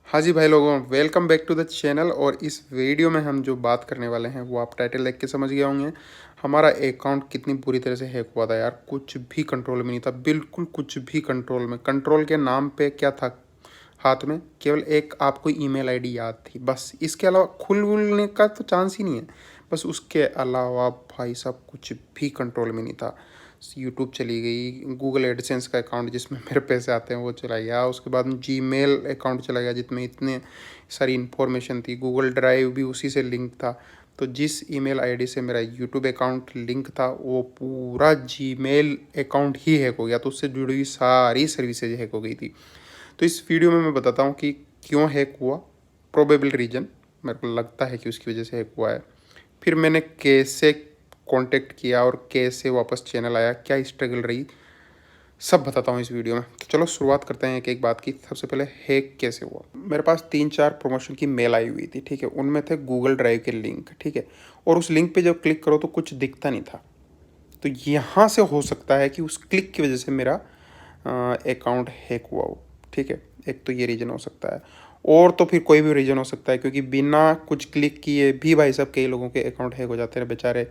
हाँ जी भाई लोगों, welcome back to the channel. और इस वीडियो में हम जो बात करने वाले हैं वो आप टाइटल देख के समझ गए होंगे। हमारा अकाउंट कितनी बुरी तरह से हैक हुआ था यार, कुछ भी कंट्रोल में नहीं था, बिल्कुल कुछ भी कंट्रोल में। कंट्रोल के नाम पे क्या था हाथ में? केवल एक आपको ईमेल आईडी याद थी, बस। इसके अलावा खुलने का तो चांस ही नहीं है। बस उसके अलावा भाई साहब कुछ भी कंट्रोल में नहीं था। यूट्यूब चली गई, गूगल एडसेंस का अकाउंट जिसमें मेरे पैसे आते हैं वो चला गया, उसके बाद में जीमेल अकाउंट चला गया जिसमें इतने सारी इन्फॉर्मेशन थी, गूगल ड्राइव भी उसी से लिंक था। तो जिस ईमेल आईडी से मेरा यूट्यूब अकाउंट लिंक था वो पूरा जीमेल अकाउंट ही हैक हो गया, तो उससे जुड़ी हुई सारी सर्विसेज हैक हो गई थी। तो इस वीडियो में मैं बताता हूँ कि क्यों हैक हुआ, प्रोबेबल रीजन मेरे को लगता है कि उसकी वजह से हैक हुआ है, फिर मैंने कैसे कांटेक्ट किया और कैसे वापस चैनल आया, क्या स्ट्रगल रही, सब बताता हूँ इस वीडियो में। तो चलो शुरुआत करते हैं एक एक बात की। सबसे पहले हैक कैसे हुआ। मेरे पास 3-4 प्रमोशन की मेल आई हुई थी, ठीक है। उनमें थे गूगल ड्राइव के लिंक, ठीक है। और उस लिंक पे जब क्लिक करो तो कुछ दिखता नहीं था। तो यहाँ से हो सकता है कि उस क्लिक की वजह से मेरा अकाउंट हैक हुआ हो, ठीक है। एक तो ये रीज़न हो सकता है, और तो फिर कोई भी रीज़न हो सकता है, क्योंकि बिना कुछ क्लिक किए भी भाई साहब कई लोगों के अकाउंट हैक हो जाते हैं बेचारे।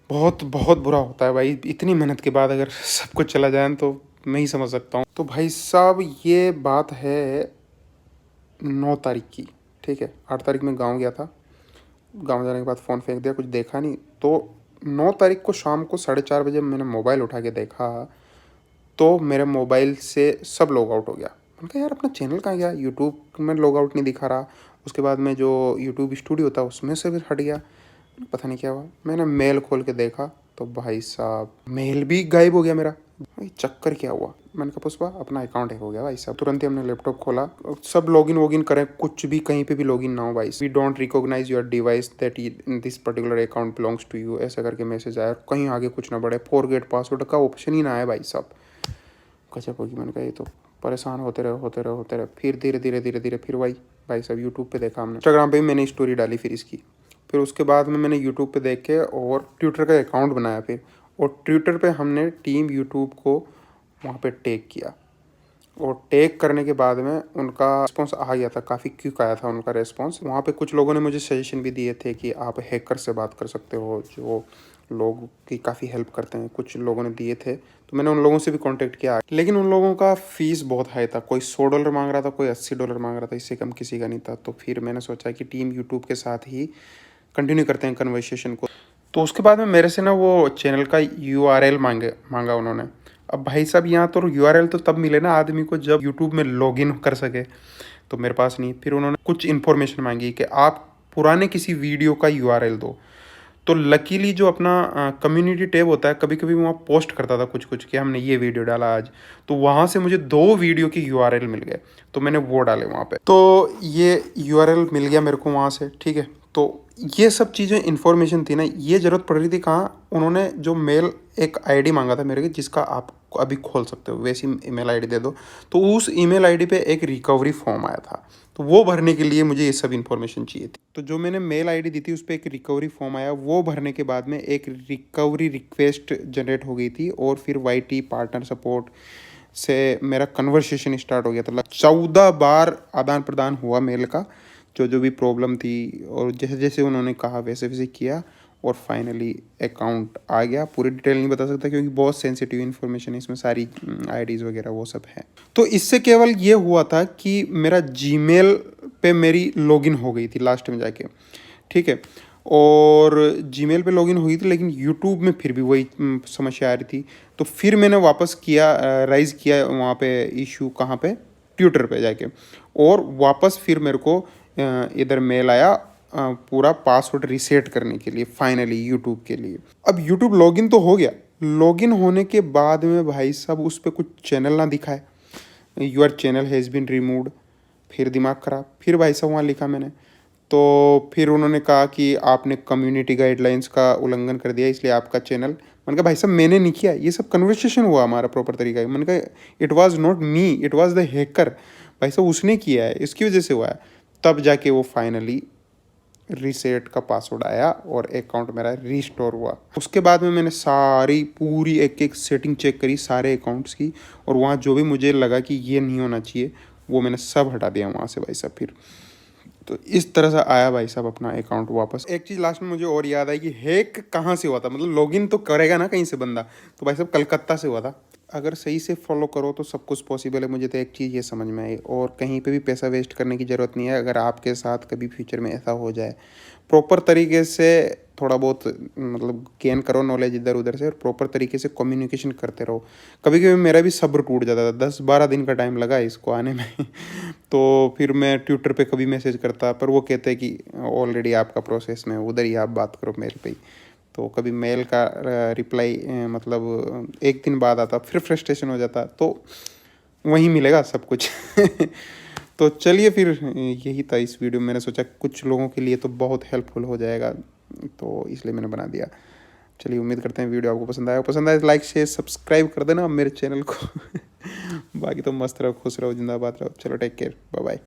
बहुत बहुत बुरा होता है भाई, इतनी मेहनत के बाद अगर सब कुछ चला जाए तो मैं ही समझ सकता हूँ। तो भाई साहब ये बात है 9 तारीख की, ठीक है। 8 तारीख में गाँव गया था, गाँव जाने के बाद फ़ोन फेंक दिया, कुछ देखा नहीं। तो 9 तारीख को शाम को 4:30 बजे मैंने मोबाइल उठा के देखा तो मेरे मोबाइल से सब लॉग आउट हो गया। मैंने कहा यार अपना चैनल कहाँ गया, यूट्यूब में लॉग आउट नहीं दिखा रहा। उसके बाद में जो यूट्यूब स्टूडियो था उसमें से भी हट गया, पता नहीं क्या हुआ। मैंने मेल खोल के देखा तो भाई साहब मेल भी गायब हो गया मेरा। भाई चक्कर क्या हुआ? मैंने कहा पुष्पा अपना अकाउंट हैक हो गया भाई साहब। तुरंत ही हमने लैपटॉप खोला, सब लॉगिन वॉगिन करें, कुछ भी कहीं पे भी लॉगिन ना हो भाई। We don't recognise your device that this particular account belongs to you, ऐसा करके मैसेज आया। कहीं आगे कुछ ना बढ़े, फॉरगेट पासवर्ड का ऑप्शन ही ना आया भाई साहब। गजब होगी। मैंने कहा ये तो परेशान होते रहे। फिर धीरे धीरे फिर वही भाई साहब यूट्यूब पे देखा हमने, इंस्टाग्राम पे भी मैंने स्टोरी डाली फिर इसकी। फिर उसके बाद में मैंने यूट्यूब पे देख के और ट्विटर का अकाउंट बनाया फिर, और ट्विटर पे हमने टीम यूट्यूब को वहाँ पे टैग किया। और टैग करने के बाद में उनका रिस्पॉन्स आ गया था, काफ़ी क्विक आया था उनका रिस्पॉन्स। वहाँ पे कुछ लोगों ने मुझे सजेशन भी दिए थे कि आप हैकर से बात कर सकते हो, जो लोग की काफ़ी हेल्प करते हैं, कुछ लोगों ने दिए थे। तो मैंने उन लोगों से भी कांटेक्ट किया, लेकिन उन लोगों का फ़ीस बहुत हाई था। कोई $100 मांग रहा था, कोई $80 मांग रहा था, इससे कम किसी का नहीं था। तो फिर मैंने सोचा कि टीम यूट्यूब के साथ ही कंटिन्यू करते हैं कन्वर्सेशन को। तो उसके बाद में मेरे से ना वो चैनल का यूआरएल मांगा उन्होंने। अब भाई साहब यहाँ तो यूआरएल तो तब मिले ना आदमी को जब यूट्यूब में लॉगिन कर सके, तो मेरे पास नहीं। फिर उन्होंने कुछ इन्फॉर्मेशन मांगी कि आप पुराने किसी वीडियो का यूआरएल दो। तो लकीली जो अपना कम्युनिटी टैब होता है, कभी कभी वहाँ पोस्ट करता था कुछ कुछ कि हमने ये वीडियो डाला आज, तो वहाँ से मुझे 2 वीडियो के यूआरएल मिल गए, तो मैंने वो डाले वहाँ पे। तो ये यूआरएल मिल गया मेरे को वहाँ से, ठीक है। तो ये सब चीज़ें इन्फॉर्मेशन थी ना, ये ज़रूरत पड़ रही थी कहाँ? उन्होंने जो मेल एक आईडी मांगा था मेरे के, जिसका आप अभी खोल सकते हो, वैसी ईमेल आईडी दे दो। तो उस ईमेल आईडी पे एक रिकवरी फॉर्म आया था, तो वो भरने के लिए मुझे ये सब इन्फॉर्मेशन चाहिए थी। तो जो मैंने मेल आईडी दी थी उस पर एक रिकवरी फॉर्म आया, वो भरने के बाद में एक रिकवरी रिक्वेस्ट जनरेट हो गई थी, और फिर वाईटी पार्टनर सपोर्ट से मेरा कन्वर्सेशन स्टार्ट हो गया था। 14 बार आदान प्रदान हुआ मेल का, जो जो भी प्रॉब्लम थी, और जैसे जैसे उन्होंने कहा वैसे वैसे किया, और फाइनली अकाउंट आ गया। पूरी डिटेल नहीं बता सकता क्योंकि बहुत सेंसिटिव इन्फॉर्मेशन है इसमें, सारी आईडीज़ वगैरह वो सब है। तो इससे केवल ये हुआ था कि मेरा जीमेल पे मेरी लॉगिन हो गई थी लास्ट में जाके, ठीक है। और जीमेल पे लॉगिन हुई थी, लेकिन यूट्यूब में फिर भी वही समस्या आ रही थी। तो फिर मैंने वापस किया, राइज़ किया वहाँ पे इशू, कहाँ पे? ट्विटर पे जाके। और वापस फिर मेरे को इधर मेल आया पूरा पासवर्ड रीसेट करने के लिए, फाइनली यूट्यूब के लिए। अब यूट्यूब लॉगिन तो हो गया, लॉगिन होने के बाद में भाई साहब उस पर कुछ चैनल ना दिखाए, your channel has been removed. फिर दिमाग ख़राब, फिर भाई साहब वहाँ लिखा मैंने, तो फिर उन्होंने कहा कि आपने कम्युनिटी गाइडलाइंस का उल्लंघन कर दिया, इसलिए आपका चैनल। मैंने कहा भाई साहब मैंने नहीं किया, ये सब कन्वर्सेशन हुआ हमारा प्रॉपर तरीका है। मैंने कहा it was not me, it was the hacker. भाई साहब उसने किया है, इसकी वजह से हुआ है। तब जाके वो फाइनली रीसेट का पासवर्ड आया और अकाउंट मेरा रिस्टोर हुआ। उसके बाद में मैंने सारी पूरी एक एक सेटिंग चेक करी सारे अकाउंट्स की, और वहाँ जो भी मुझे लगा कि ये नहीं होना चाहिए वो मैंने सब हटा दिया वहाँ से भाई साहब। फिर तो इस तरह से आया भाई साहब अपना अकाउंट वापस। एक चीज़ लास्ट में मुझे और याद आई कि हैक कहाँ से हुआ था, मतलब लॉगिन तो करेगा ना कहीं से बंदा, तो भाई साहब कलकत्ता से हुआ था। अगर सही से फॉलो करो तो सब कुछ पॉसिबल है। मुझे तो एक चीज़ ये समझ में आई, और कहीं पे भी पैसा वेस्ट करने की ज़रूरत नहीं है। अगर आपके साथ कभी फ्यूचर में ऐसा हो जाए, प्रॉपर तरीके से थोड़ा बहुत मतलब गेन करो नॉलेज इधर उधर से, और प्रॉपर तरीके से कम्युनिकेशन करते रहो। कभी कभी मेरा भी सब्र टूट जाता था, 10-12 दिन का टाइम लगा इसको आने में तो फिर मैं ट्विटर पे कभी मैसेज करता, पर वो कहते हैं कि ऑलरेडी आपका प्रोसेस में, उधर ही आप बात करो मेल पे ही। तो कभी मेल का रिप्लाई मतलब एक दिन बाद आता, फिर फ्रस्ट्रेशन हो जाता, तो वहीं मिलेगा सब कुछ तो चलिए फिर, यही था इस वीडियो में। मैंने सोचा कुछ लोगों के लिए तो बहुत हेल्पफुल हो जाएगा, तो इसलिए मैंने बना दिया। चलिए, उम्मीद करते हैं वीडियो आपको पसंद आए तो लाइक शेयर सब्सक्राइब कर देना मेरे चैनल को बाकी तो मस्त रहो, खुश रहो, जिंदाबाद रहो। चलो, टेक केयर, बाय बाय।